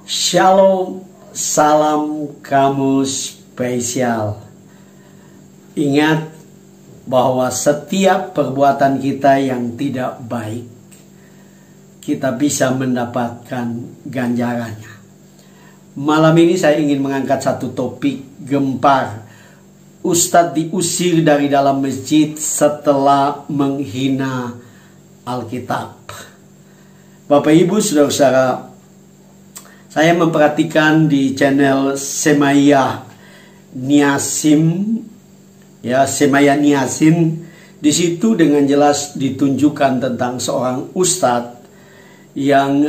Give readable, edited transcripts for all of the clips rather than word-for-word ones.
Shalom, salam kamu spesial. Ingat bahwa setiap perbuatan kita yang tidak baik, kita bisa mendapatkan ganjarannya. Malam ini saya ingin mengangkat satu topik gempar. Ustadz diusir dari dalam masjid setelah menghina Alkitab. Bapak Ibu, saudara-saudara, saya memperhatikan di channel Semaya Niasim, Semaya Niasin, di situ dengan jelas ditunjukkan tentang seorang ustadz yang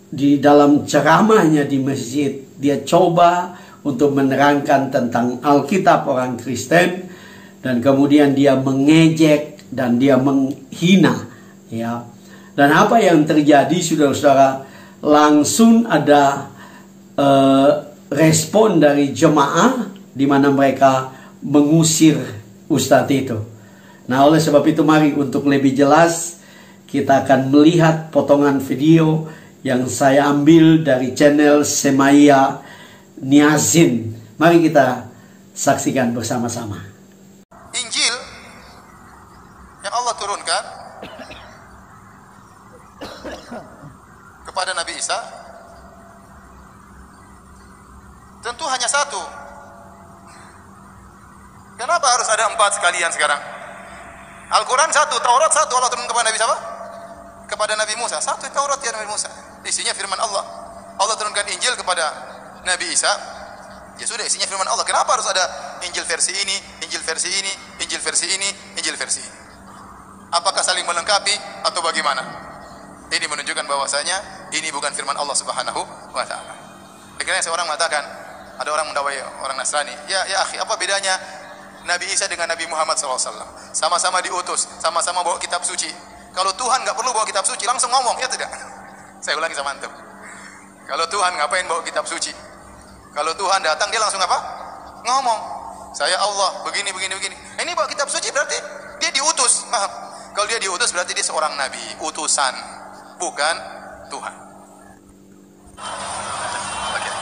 di dalam ceramahnya di masjid dia coba untuk menerangkan tentang Alkitab orang Kristen, dan kemudian dia mengejek dan dia menghina, ya. Dan apa yang terjadi, saudara-saudara? Langsung ada respon dari jemaah di mana mereka mengusir ustadz itu. Nah, oleh sebab itu mari untuk lebih jelas kita akan melihat potongan video yang saya ambil dari channel Semaya Niazin. Mari kita saksikan bersama-sama. Injil yang Allah turunkan kepada Nabi Isa tentu hanya satu. Kenapa harus ada 4 sekalian sekarang? Al-Quran satu, Taurat satu. Allah turun kepada Nabi siapa? Kepada Nabi Musa. Satu Taurat ya Nabi Musa, isinya firman Allah. Allah turunkan Injil kepada Nabi Isa, ya sudah isinya firman Allah. Kenapa harus ada Injil versi ini, Injil versi ini, Injil versi ini, Injil versi ini? Apakah saling melengkapi atau bagaimana? Ini menunjukkan bahwasanya ini bukan firman Allah Subhanahu wa taala. Akhirnya seorang mengatakan, ada orang mendakwai orang Nasrani, ya akhi, apa bedanya Nabi Isa dengan Nabi Muhammad SAW? Sama-sama diutus, sama-sama bawa kitab suci. Kalau Tuhan nggak perlu bawa kitab suci, langsung ngomong, ya tidak? Saya ulangi sama antum. Kalau Tuhan ngapain bawa kitab suci? Kalau Tuhan datang, dia langsung apa? Ngomong. Saya Allah, begini, begini, begini. Ini bawa kitab suci berarti dia diutus. Paham? Kalau dia diutus berarti dia seorang nabi, utusan, bukan Tuhan. Okay.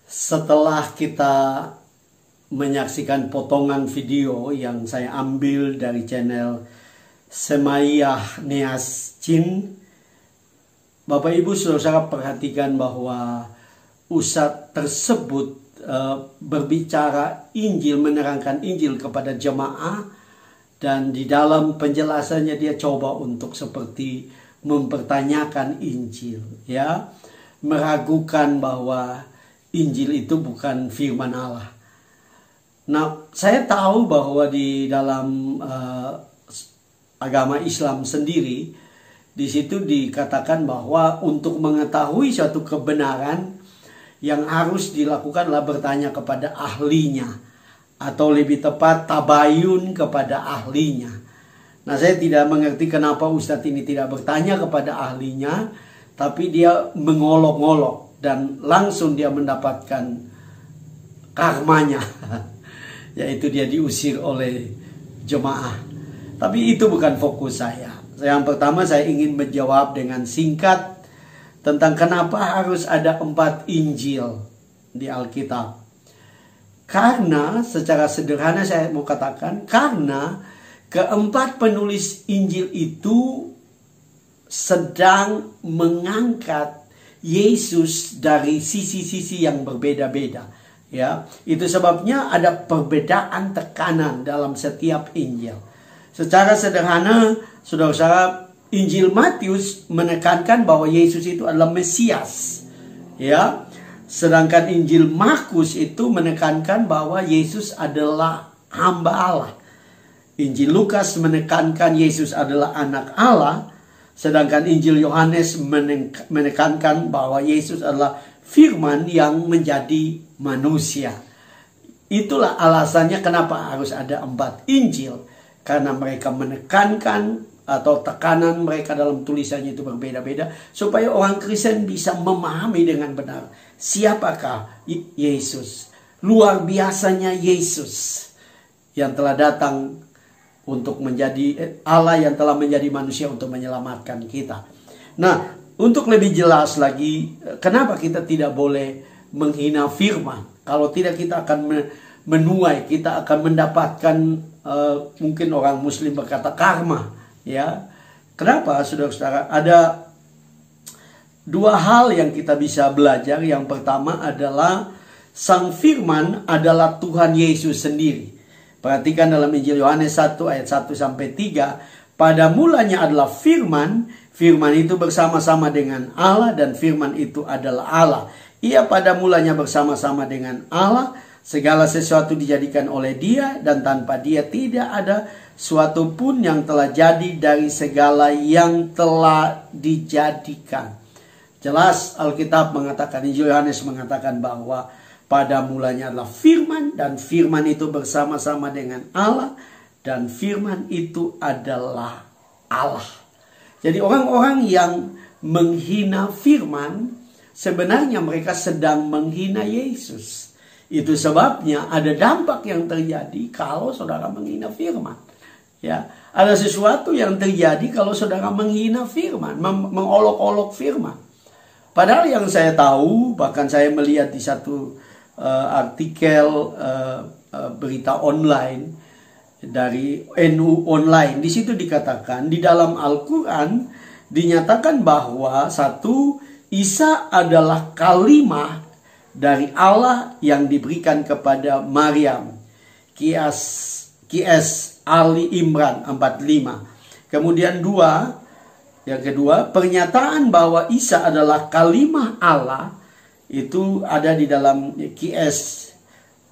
Setelah kita menyaksikan potongan video yang saya ambil dari channel Semaya Niasin, Bapak Ibu saudara perhatikan bahwa ustadz tersebut berbicara Injil, menerangkan Injil kepada jemaah, dan di dalam penjelasannya dia coba untuk seperti mempertanyakan Injil, ya, meragukan bahwa Injil itu bukan firman Allah. Nah, saya tahu bahwa di dalam agama Islam sendiri, di situ dikatakan bahwa untuk mengetahui suatu kebenaran yang harus dilakukan adalah bertanya kepada ahlinya, atau lebih tepat tabayun kepada ahlinya. Nah, saya tidak mengerti kenapa ustadz ini tidak bertanya kepada ahlinya, tapi dia mengolok-olok dan langsung dia mendapatkan karmanya, yaitu dia diusir oleh jemaah. Tapi itu bukan fokus saya. Yang pertama saya ingin menjawab dengan singkat tentang kenapa harus ada 4 Injil di Alkitab. Karena secara sederhana saya mau katakan, karena keempat penulis Injil itu sedang mengangkat Yesus dari sisi-sisi yang berbeda-beda, ya. Itu sebabnya ada perbedaan tekanan dalam setiap Injil. Secara sederhana, saudara-saudara, Injil Matius menekankan bahwa Yesus itu adalah Mesias, ya. Sedangkan Injil Markus itu menekankan bahwa Yesus adalah hamba Allah. Injil Lukas menekankan Yesus adalah anak Allah. Sedangkan Injil Yohanes menekankan bahwa Yesus adalah firman yang menjadi manusia. Itulah alasannya kenapa harus ada 4 Injil. Karena mereka menekankan atau tekanan mereka dalam tulisannya itu berbeda-beda, supaya orang Kristen bisa memahami dengan benar siapakah Yesus. Luar biasanya Yesus yang telah datang untuk menjadi Allah, yang telah menjadi manusia untuk menyelamatkan kita. Nah, untuk lebih jelas lagi, kenapa kita tidak boleh menghina firman? Kalau tidak, kita akan menuai, kita akan mendapatkan mungkin orang Muslim berkata karma. Ya, kenapa, saudara-saudara? Ada dua hal yang kita bisa belajar. Yang pertama adalah Sang Firman adalah Tuhan Yesus sendiri. Perhatikan dalam Injil Yohanes 1 ayat 1 sampai 3. Pada mulanya adalah Firman, Firman itu bersama-sama dengan Allah, dan Firman itu adalah Allah. Ia pada mulanya bersama-sama dengan Allah. Segala sesuatu dijadikan oleh Dia, dan tanpa Dia tidak ada suatu pun yang telah jadi dari segala yang telah dijadikan. Jelas Alkitab mengatakan, Injil Yohanes mengatakan bahwa pada mulanya adalah Firman, dan Firman itu bersama-sama dengan Allah, dan Firman itu adalah Allah. Jadi orang-orang yang menghina Firman, sebenarnya mereka sedang menghina Yesus. Itu sebabnya ada dampak yang terjadi kalau saudara menghina Firman. Ya, ada sesuatu yang terjadi kalau saudara menghina Firman, mengolok-olok Firman. Padahal yang saya tahu, bahkan saya melihat di satu artikel berita online dari NU Online, di situ dikatakan di dalam Al-Quran dinyatakan bahwa satu, Isa adalah kalimah dari Allah yang diberikan kepada Maryam. Qs Ali Imran 45. Kemudian yang kedua, pernyataan bahwa Isa adalah kalimah Allah itu ada di dalam Qs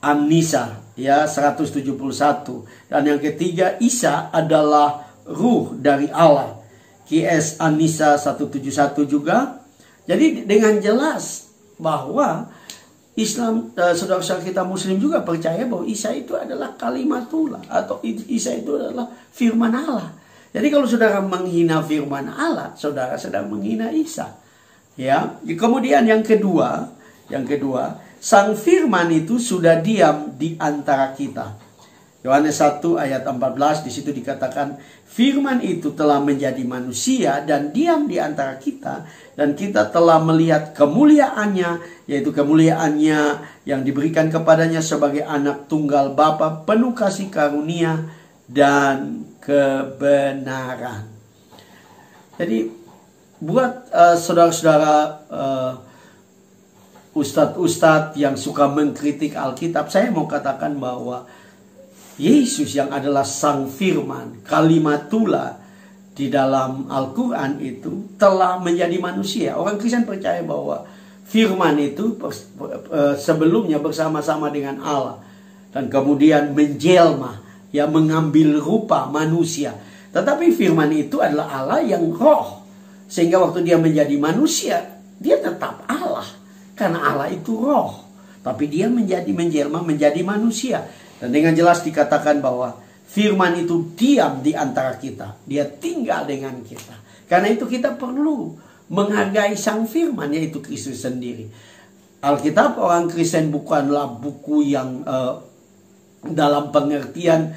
An-Nisa ya 171. Dan yang ketiga, Isa adalah ruh dari Allah. Qs An-Nisa 171 juga. Jadi dengan jelas bahwa Islam, saudara-saudara kita Muslim juga percaya bahwa Isa itu adalah kalimatullah, atau Isa itu adalah firman Allah. Jadi kalau saudara menghina firman Allah, saudara sedang menghina Isa. Ya, kemudian yang kedua, Sang Firman itu sudah diam di antara kita. Yohanes 1 ayat 14, di situ dikatakan Firman itu telah menjadi manusia dan diam di antara kita, dan kita telah melihat kemuliaannya, yaitu kemuliaannya yang diberikan kepadanya sebagai anak tunggal Bapa, penuh kasih karunia dan kebenaran. Jadi buat saudara-saudara ustadz-ustadz yang suka mengkritik Alkitab, saya mau katakan bahwa Yesus yang adalah Sang Firman, kalimatullah di dalam Al-Quran itu telah menjadi manusia. Orang Kristen percaya bahwa Firman itu sebelumnya bersama-sama dengan Allah, dan kemudian menjelma, ya, mengambil rupa manusia. Tetapi Firman itu adalah Allah yang roh, sehingga waktu dia menjadi manusia, dia tetap Allah, karena Allah itu roh, tapi dia menjelma menjadi manusia. Dan dengan jelas dikatakan bahwa Firman itu diam di antara kita. Dia tinggal dengan kita. Karena itu kita perlu menghargai Sang Firman, yaitu Kristus sendiri. Alkitab orang Kristen bukanlah buku yang dalam pengertian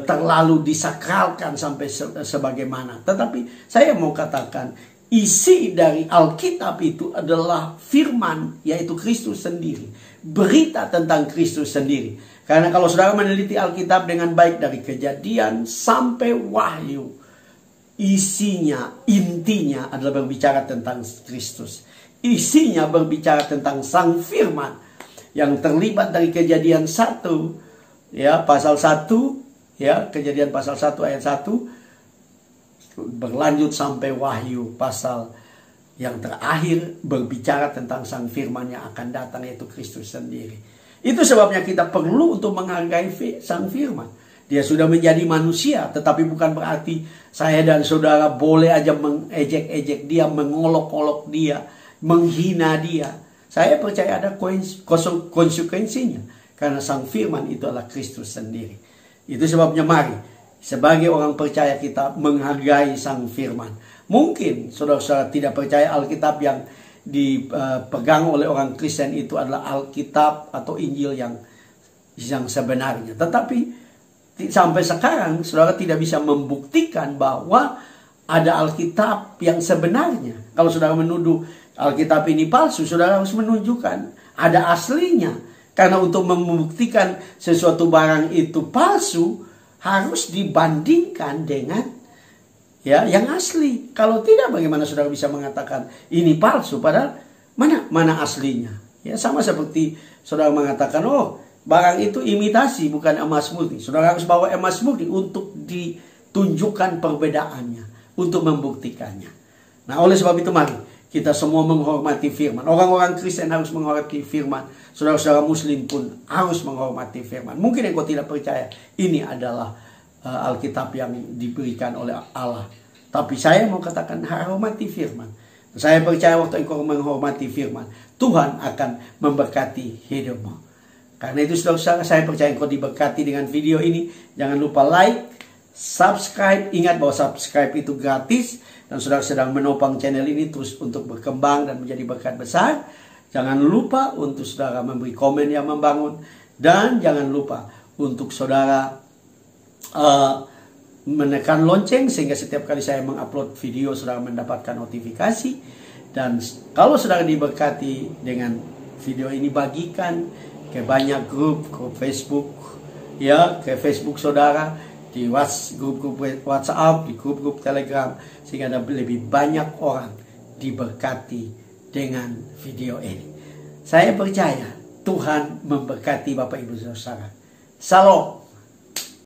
terlalu disakralkan sampai sebagaimana. Tetapi saya mau katakan, isi dari Alkitab itu adalah Firman, yaitu Kristus sendiri. Berita tentang Kristus sendiri. Karena kalau saudara meneliti Alkitab dengan baik dari Kejadian sampai Wahyu, isinya, intinya adalah berbicara tentang Kristus. Isinya berbicara tentang Sang Firman yang terlibat dari Kejadian 1, ya, pasal 1, ya, Kejadian pasal 1 ayat 1, berlanjut sampai Wahyu pasal yang terakhir berbicara tentang Sang Firman yang akan datang, yaitu Kristus sendiri. Itu sebabnya kita perlu untuk menghargai Sang Firman. Dia sudah menjadi manusia, tetapi bukan berarti saya dan saudara boleh aja mengejek-ejek dia, mengolok-olok dia, menghina dia. Saya percaya ada konsekuensinya, karena Sang Firman itu adalah Kristus sendiri. Itu sebabnya mari Sebagai orang percaya kita menghargai sang firman. Mungkin saudara-saudara tidak percaya Alkitab yang dipegang oleh orang Kristen itu adalah Alkitab atau Injil yang sebenarnya. Tetapi sampai sekarang saudara tidak bisa membuktikan bahwa ada Alkitab yang sebenarnya. Kalau saudara menuduh Alkitab ini palsu, saudara harus menunjukkan ada aslinya. Karena untuk membuktikan sesuatu barang itu palsu, harus dibandingkan dengan yang asli. Kalau tidak, bagaimana saudara bisa mengatakan ini palsu? Padahal mana aslinya? Ya, sama seperti saudara mengatakan, oh barang itu imitasi bukan emas murni. Saudara harus bawa emas murni untuk ditunjukkan perbedaannya, untuk membuktikannya. Nah, oleh sebab itu mari kita semua menghormati firman. Orang-orang Kristen harus menghormati firman. Saudara-saudara Muslim pun harus menghormati firman. Mungkin engkau tidak percaya ini adalah Alkitab yang diberikan oleh Allah. Tapi saya mau katakan hormati firman. Saya percaya waktu engkau menghormati firman, Tuhan akan memberkati hidupmu. Karena itu saudara-saudara, saya percaya engkau diberkati dengan video ini. Jangan lupa like, subscribe. Ingat bahwa subscribe itu gratis. Dan saudara sedang menopang channel ini terus untuk berkembang dan menjadi berkat besar. Jangan lupa untuk saudara memberi komen yang membangun. Dan jangan lupa untuk saudara menekan lonceng sehingga setiap kali saya mengupload video saudara mendapatkan notifikasi. Dan kalau saudara diberkati dengan video ini, bagikan ke banyak grup Facebook, ke Facebook saudara, di grup-grup WhatsApp, di grup-grup Telegram, sehingga ada lebih banyak orang diberkati dengan video ini. Saya percaya Tuhan memberkati Bapak Ibu Saudara. Salam.